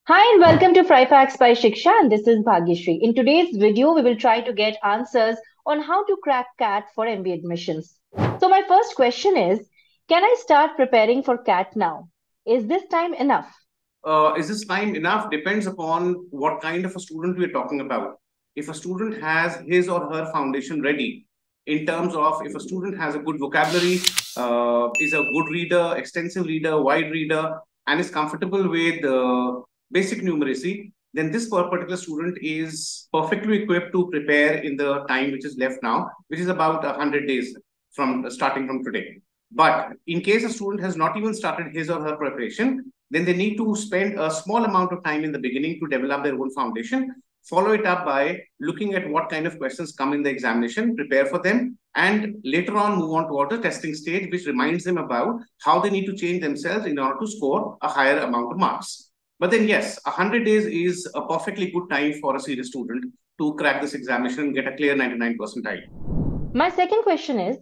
Hi and welcome to Fri FAQs by Shiksha, and this is Bhagyashree. In today's video, we will try to get answers on how to crack CAT for MBA admissions. So my first question is, can I start preparing for CAT now? Is this time enough? Is this time enough? Depends upon what kind of a student we're talking about. If a student has his or her foundation ready, in terms of if a student has a good vocabulary, is a good reader, extensive reader, wide reader, and is comfortable with basic numeracy, then this particular student is perfectly equipped to prepare in the time which is left now, which is about 100 days from starting from today. But in case a student has not even started his or her preparation, then they need to spend a small amount of time in the beginning to develop their own foundation, follow it up by looking at what kind of questions come in the examination, prepare for them, and later on move on toward the testing stage, which reminds them about how they need to change themselves in order to score a higher amount of marks. But then, yes, 100 days is a perfectly good time for a serious student to crack this examination and get a clear 99 percentile. My second question is,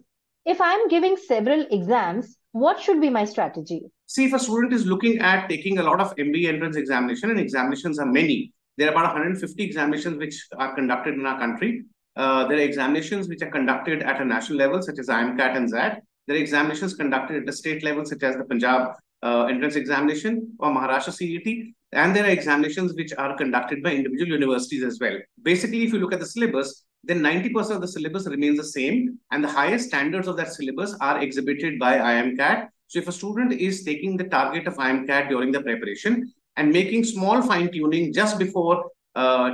if I'm giving several exams, what should be my strategy? See, if a student is looking at taking a lot of MBA entrance examination, and examinations are many, there are about 150 examinations which are conducted in our country. There are examinations which are conducted at a national level, such as IMCAT and ZAT. There are examinations conducted at the state level, such as the Punjab entrance examination or Maharashtra CET. And there are examinations which are conducted by individual universities as well. Basically, if you look at the syllabus, then 90% of the syllabus remains the same, and the highest standards of that syllabus are exhibited by IMCAT. So if a student is taking the target of IMCAT during the preparation and making small fine tuning just before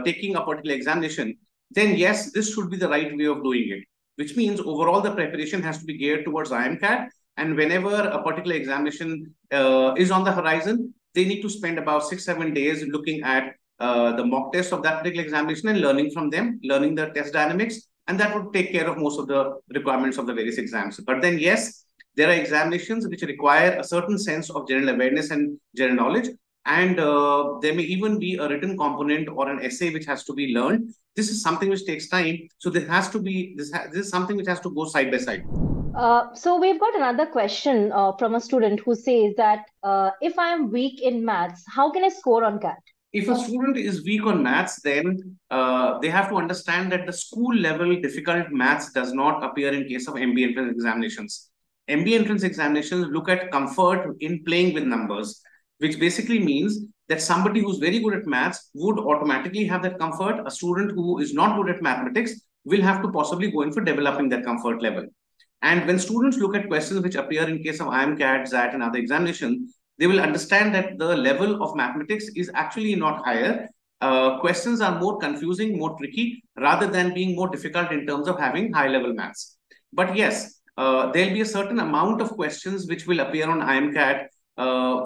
taking a particular examination, then yes, this should be the right way of doing it, which means overall the preparation has to be geared towards IMCAT. And whenever a particular examination is on the horizon, they need to spend about 6-7 days looking at the mock test of that particular examination and learning from them, learning the test dynamics, and that would take care of most of the requirements of the various exams. But then, yes, there are examinations which require a certain sense of general awareness and general knowledge, and there may even be a written component or an essay which has to be learned. This is something which takes time, so there has to be this is something which has to go side by side. So we've got another question from a student who says that if I'm weak in maths, how can I score on CAT? If a student is weak on maths, then they have to understand that the school level difficult maths does not appear in case of MBA entrance examinations. MBA entrance examinations look at comfort in playing with numbers, which basically means that somebody who's very good at maths would automatically have that comfort. A student who is not good at mathematics will have to possibly go in for developing that comfort level. And when students look at questions which appear in case of IMCAT, ZAT, and other examinations, they will understand that the level of mathematics is actually not higher. Questions are more confusing, more tricky, rather than being more difficult in terms of having high level maths. But yes, there'll be a certain amount of questions which will appear on IMCAT,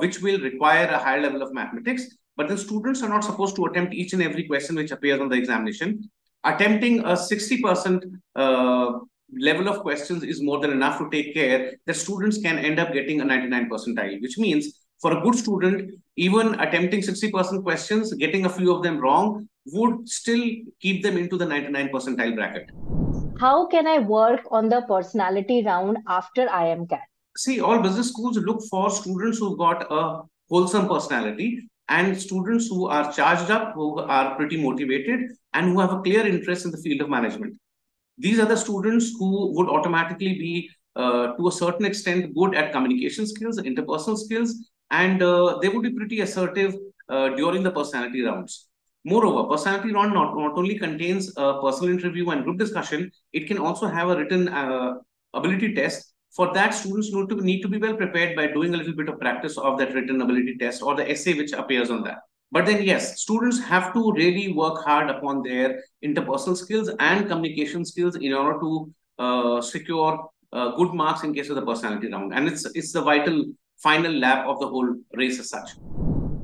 which will require a higher level of mathematics. But the students are not supposed to attempt each and every question which appears on the examination. Attempting a 60% level of questions is more than enough to take care that students can end up getting a 99 percentile, which means for a good student, even attempting 60% questions, getting a few of them wrong would still keep them into the 99 percentile bracket. How can I work on the personality round after I am CAT? See, all business schools look for students who've got a wholesome personality and students who are charged up, who are pretty motivated, and who have a clear interest in the field of management. These are the students who would automatically be, to a certain extent, good at communication skills, interpersonal skills, and they would be pretty assertive during the personality rounds. Moreover, personality round not only contains a personal interview and group discussion, it can also have a written ability test. For that, students need to be well prepared by doing a little bit of practice of that written ability test or the essay which appears on that. But then, yes, students have to really work hard upon their interpersonal skills and communication skills in order to secure good marks in case of the personality round. And it's the vital final lap of the whole race as such.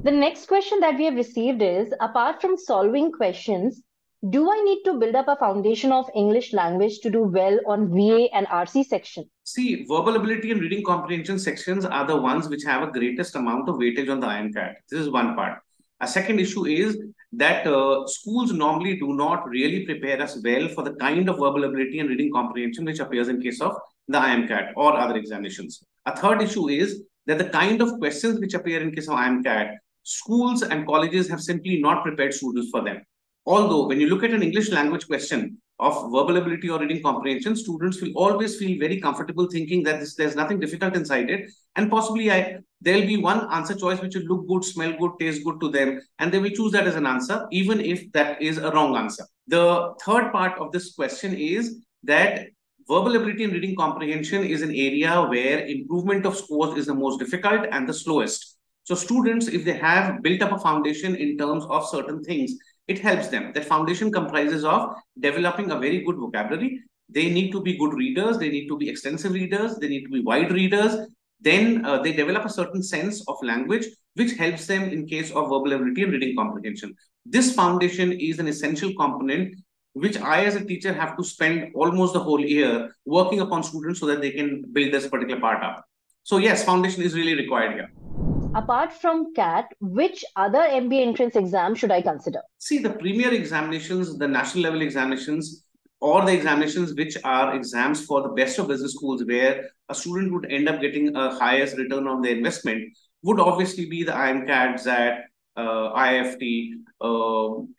The next question that we have received is, apart from solving questions, do I need to build up a foundation of English language to do well on VA and RC section? See, verbal ability and reading comprehension sections are the ones which have a greatest amount of weightage on the IMCAT. This is one part. A second issue is that schools normally do not really prepare us well for the kind of verbal ability and reading comprehension which appears in case of the IMCAT or other examinations. A third issue is that the kind of questions which appear in case of IMCAT Schools and colleges have simply not prepared students for them. Although, when you look at an English language question of verbal ability or reading comprehension, students will always feel very comfortable thinking that there's nothing difficult inside it. And possibly there'll be one answer choice which will look good, smell good, taste good to them, and they will choose that as an answer, even if that is a wrong answer. The third part of this question is that verbal ability and reading comprehension is an area where improvement of scores is the most difficult and the slowest. So students, if they have built up a foundation in terms of certain things, it helps them. That foundation comprises of developing a very good vocabulary. They need to be good readers. They need to be extensive readers. They need to be wide readers. Then they develop a certain sense of language, which helps them in case of verbal ability and reading comprehension. This foundation is an essential component which I, as a teacher, have to spend almost the whole year working upon students so that they can build this particular part up. So yes, foundation is really required here. Apart from CAT, which other MBA entrance exam should I consider? See, the premier examinations, the national level examinations, or the examinations which are exams for the best of business schools, where a student would end up getting a highest return on their investment, would obviously be the IMCAT, ZAT, IFT,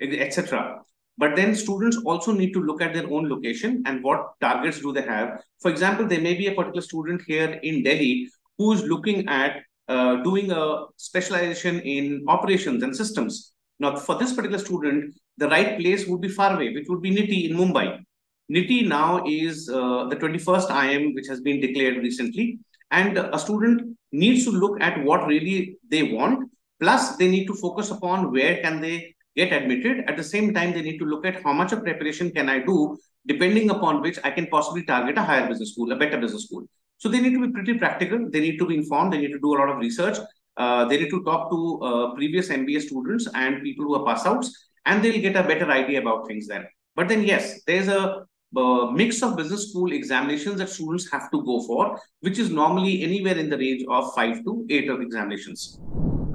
etc. But then students also need to look at their own location and what targets do they have. For example, there may be a particular student here in Delhi who is looking at doing a specialization in operations and systems. Now, for this particular student, the right place would be far away, which would be NITI in Mumbai. NITI now is the 21st IM, which has been declared recently. And a student needs to look at what really they want. Plus, they need to focus upon where can they get admitted. At the same time, they need to look at how much of preparation can I do, depending upon which I can possibly target a higher business school, a better business school. So they need to be pretty practical. They need to be informed. They need to do a lot of research. They need to talk to previous MBA students and people who are pass outs, and they'll get a better idea about things then. But then, yes, there's a mix of business school examinations that students have to go for, which is normally anywhere in the range of 5 to 8 of examinations.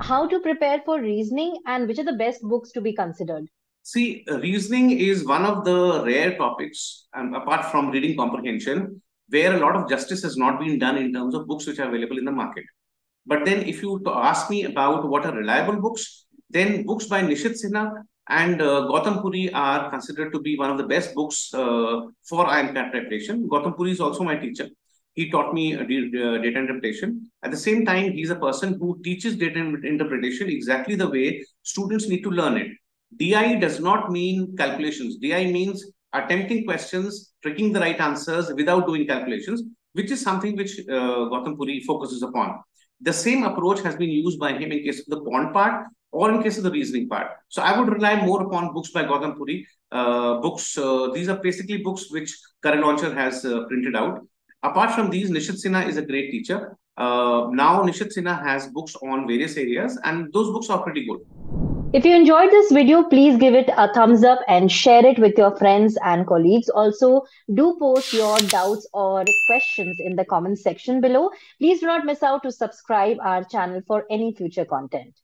How to prepare for reasoning and which are the best books to be considered? See, reasoning is one of the rare topics, apart from reading comprehension, where a lot of justice has not been done in terms of books which are available in the market. But then, if you ask me about what are reliable books, then books by Nishit Sinha and Gautam Puri are considered to be one of the best books for IMCAT preparation. Gautam Puri is also my teacher. He taught me data interpretation. At the same time, he's a person who teaches data interpretation exactly the way students need to learn it. DI does not mean calculations. DI means attempting questions, tricking the right answers without doing calculations, which is something which Gautam Puri focuses upon. The same approach has been used by him in case of the quant part or in case of the reasoning part. So I would rely more upon books by Gautam Puri. These are basically books which Karan Launcher has printed out. Apart from these, Nishit Sinha is a great teacher. Now Nishit Sinha has books on various areas, and those books are pretty good. If you enjoyed this video, please give it a thumbs up and share it with your friends and colleagues. Also, do post your doubts or questions in the comment section below. Please do not miss out to subscribe our channel for any future content.